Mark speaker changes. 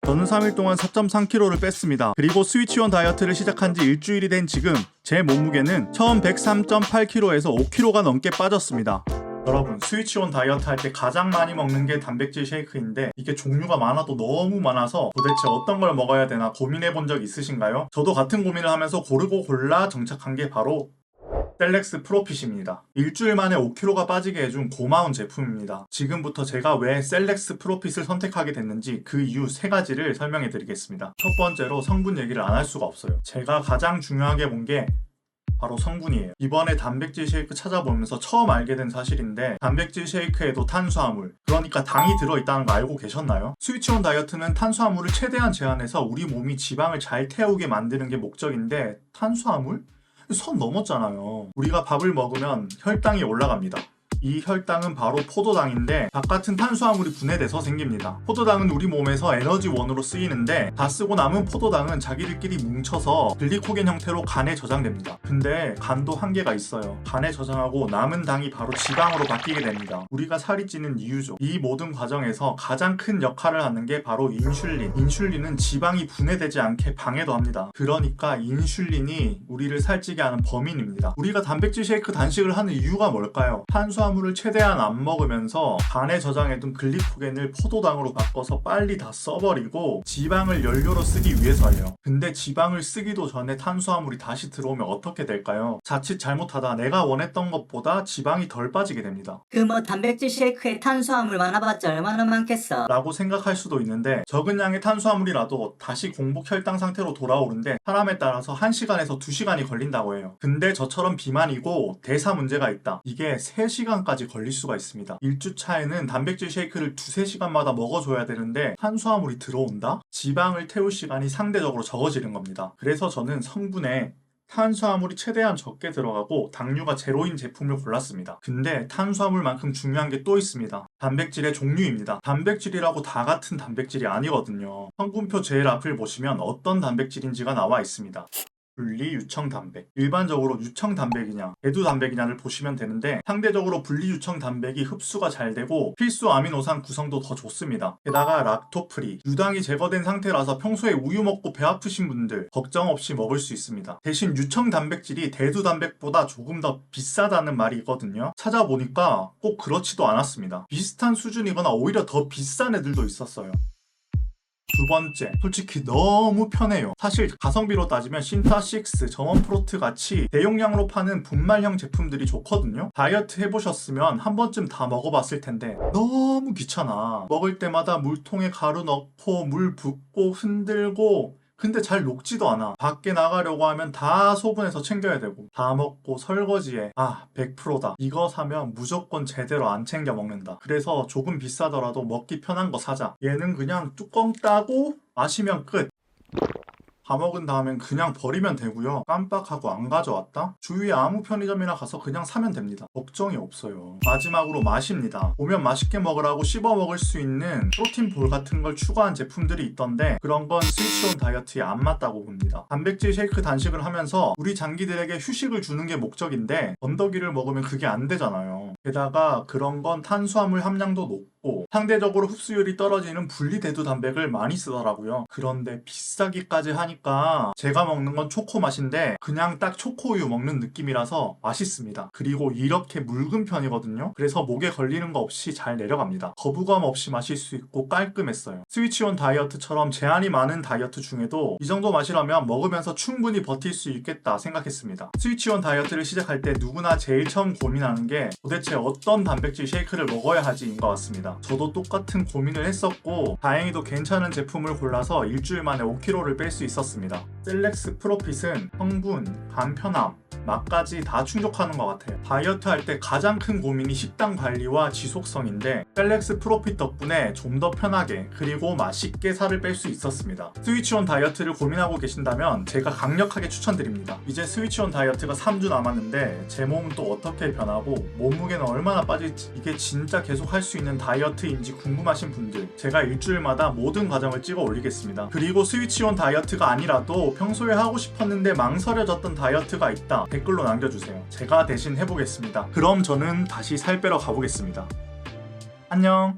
Speaker 1: 저는 3일 동안 4.3kg를 뺐습니다. 그리고 스위치온 다이어트를 시작한 지 일주일이 된 지금 제 몸무게는 처음 103.8kg에서 5kg가 넘게 빠졌습니다. 여러분, 스위치온 다이어트 할 때 가장 많이 먹는 게 단백질 쉐이크인데 이게 종류가 많아도 너무 많아서 도대체 어떤 걸 먹어야 되나 고민해 본 적 있으신가요? 저도 같은 고민을 하면서 고르고 골라 정착한 게 바로 셀렉스 프로핏입니다. 일주일 만에 5kg가 빠지게 해준 고마운 제품입니다. 지금부터 제가 왜 셀렉스 프로핏을 선택하게 됐는지 그 이유 3가지를 설명해 드리겠습니다. 첫 번째로 성분 얘기를 안 할 수가 없어요. 제가 가장 중요하게 본 게 바로 성분이에요. 이번에 단백질 쉐이크 찾아보면서 처음 알게 된 사실인데 단백질 쉐이크에도 탄수화물, 그러니까 당이 들어있다는 거 알고 계셨나요? 스위치온 다이어트는 탄수화물을 최대한 제한해서 우리 몸이 지방을 잘 태우게 만드는 게 목적인데 탄수화물? 선 넘었잖아요. 우리가 밥을 먹으면 혈당이 올라갑니다. 이 혈당은 바로 포도당인데 바깥은 탄수화물이 분해돼서 생깁니다. 포도당은 우리 몸에서 에너지원으로 쓰이는데 다 쓰고 남은 포도당은 자기들끼리 뭉쳐서 글리코겐 형태로 간에 저장됩니다. 근데 간도 한계가 있어요. 간에 저장하고 남은 당이 바로 지방으로 바뀌게 됩니다. 우리가 살이 찌는 이유죠. 이 모든 과정에서 가장 큰 역할을 하는 게 바로 인슐린. 인슐린은 지방이 분해되지 않게 방해도 합니다. 그러니까 인슐린이 우리를 살찌게 하는 범인입니다. 우리가 단백질 쉐이크 단식을 하는 이유가 뭘까요? 탄수화물을 최대한 안 먹으면서 간에 저장해둔 글리코겐을 포도당으로 바꿔서 빨리 다 써버리고 지방을 연료로 쓰기 위해서예요. 근데 지방을 쓰기도 전에 탄수화물이 다시 들어오면 어떻게 될까요? 자칫 잘못하다 내가 원했던 것보다 지방이 덜 빠지게 됩니다.
Speaker 2: 단백질 쉐이크에 탄수화물 많아봤자 얼마나 많겠어.
Speaker 1: 라고 생각할 수도 있는데 적은 양의 탄수화물이라도 다시 공복 혈당 상태로 돌아오는데 사람에 따라서 1시간에서 2시간이 걸린다고 해요. 근데 저처럼 비만이고 대사 문제가 있다. 이게 3시간까지 걸릴 수가 있습니다. 1주차에는 단백질 쉐이크를 2-3시간마다 먹어줘야 되는데 탄수화물이 들어온다? 지방을 태울 시간이 상대적으로 적어지는 겁니다. 그래서 저는 성분에 탄수화물이 최대한 적게 들어가고 당류가 제로인 제품을 골랐습니다. 근데 탄수화물만큼 중요한 게 또 있습니다. 단백질의 종류입니다. 단백질이라고 다 같은 단백질이 아니거든요. 성분표 제일 앞을 보시면 어떤 단백질인지가 나와 있습니다. 분리 유청 단백. 일반적으로 유청 단백이냐 대두 단백이냐를 보시면 되는데 상대적으로 분리 유청 단백이 흡수가 잘 되고 필수 아미노산 구성도 더 좋습니다. 게다가 락토프리, 유당이 제거된 상태라서 평소에 우유 먹고 배 아프신 분들 걱정 없이 먹을 수 있습니다. 대신 유청 단백질이 대두 단백보다 조금 더 비싸다는 말이 있거든요. 찾아보니까 꼭 그렇지도 않았습니다. 비슷한 수준이거나 오히려 더 비싼 애들도 있었어요. 두 번째, 솔직히 너무 편해요. 사실 가성비로 따지면 신타6, 점원프로트 같이 대용량으로 파는 분말형 제품들이 좋거든요. 다이어트 해보셨으면 한 번쯤 다 먹어봤을 텐데 너무 귀찮아. 먹을 때마다 물통에 가루 넣고 물 붓고 흔들고 근데 잘 녹지도 않아. 밖에 나가려고 하면 다 소분해서 챙겨야 되고 다 먹고 설거지에 100%다. 이거 사면 무조건 제대로 안 챙겨 먹는다. 그래서 조금 비싸더라도 먹기 편한 거 사자. 얘는 그냥 뚜껑 따고 마시면 끝. 다 먹은 다음엔 그냥 버리면 되고요. 깜빡하고 안 가져왔다? 주위에 아무 편의점이나 가서 그냥 사면 됩니다. 걱정이 없어요. 마지막으로 맛입니다. 오면 맛있게 먹으라고 씹어 먹을 수 있는 프로틴볼 같은 걸 추가한 제품들이 있던데 그런 건 스위치온 다이어트에 안 맞다고 봅니다. 단백질 쉐이크 단식을 하면서 우리 장기들에게 휴식을 주는 게 목적인데 건더기를 먹으면 그게 안 되잖아요. 게다가 그런 건 탄수화물 함량도 높고 상대적으로 흡수율이 떨어지는 분리대두 단백을 많이 쓰더라고요. 그런데 비싸기까지 하니까 제가 먹는 건 초코 맛인데 그냥 딱 초코우유 먹는 느낌이라서 맛있습니다. 그리고 이렇게 묽은 편이거든요. 그래서 목에 걸리는 거 없이 잘 내려갑니다. 거부감 없이 마실 수 있고 깔끔했어요. 스위치온 다이어트처럼 제한이 많은 다이어트 중에도 이 정도 맛이라면 먹으면서 충분히 버틸 수 있겠다 생각했습니다. 스위치온 다이어트를 시작할 때 누구나 제일 처음 고민하는 게 도대체 어떤 단백질 쉐이크를 먹어야 하지인 것 같습니다. 저도 똑같은 고민을 했었고 다행히도 괜찮은 제품을 골라서 일주일 만에 5kg를 뺄 수 있었습니다. 셀렉스 프로핏은 성분, 간편함, 맛까지 다 충족하는 것 같아요. 다이어트 할 때 가장 큰 고민이 식단 관리와 지속성인데 셀렉스 프로핏 덕분에 좀 더 편하게 그리고 맛있게 살을 뺄 수 있었습니다. 스위치온 다이어트를 고민하고 계신다면 제가 강력하게 추천드립니다. 이제 스위치온 다이어트가 3주 남았는데 제 몸은 또 어떻게 변하고 몸무게는 얼마나 빠질지 이게 진짜 계속 할 수 있는 다이어트인지 궁금하신 분들 제가 일주일마다 모든 과정을 찍어 올리겠습니다. 그리고 스위치온 다이어트가 아니라도 평소에 하고 싶었는데 망설여졌던 다이어트가 있다 댓글로 남겨주세요. 제가 대신 해보겠습니다. 그럼 저는 다시 살 빼러 가보겠습니다. 안녕.